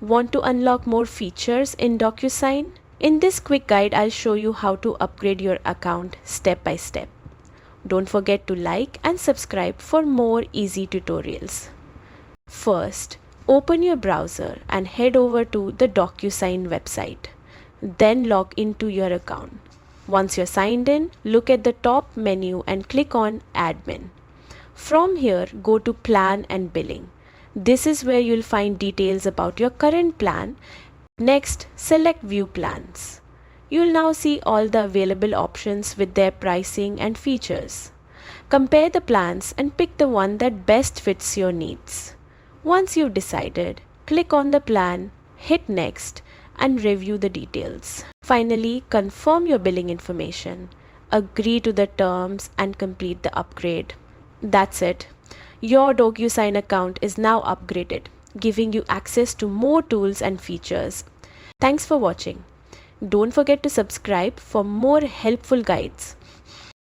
Want to unlock more features in DocuSign? In this quick guide, I'll show you how to upgrade your account step by step. Don't forget to like and subscribe for more easy tutorials. First, open your browser and head over to the DocuSign website. Then log into your account. Once you're signed in, look at the top menu and click on Admin. From here, go to Plan and Billing. This is where you'll find details about your current plan. Next, select View Plans. You'll now see all the available options with their pricing and features. Compare the plans and pick the one that best fits your needs. Once you've decided, click on the plan, hit Next, and review the details. Finally, confirm your billing information, agree to the terms, and complete the upgrade. That's it. Your DocuSign account is now upgraded, giving you access to more tools and features. Thanks for watching. Don't forget to subscribe for more helpful guides.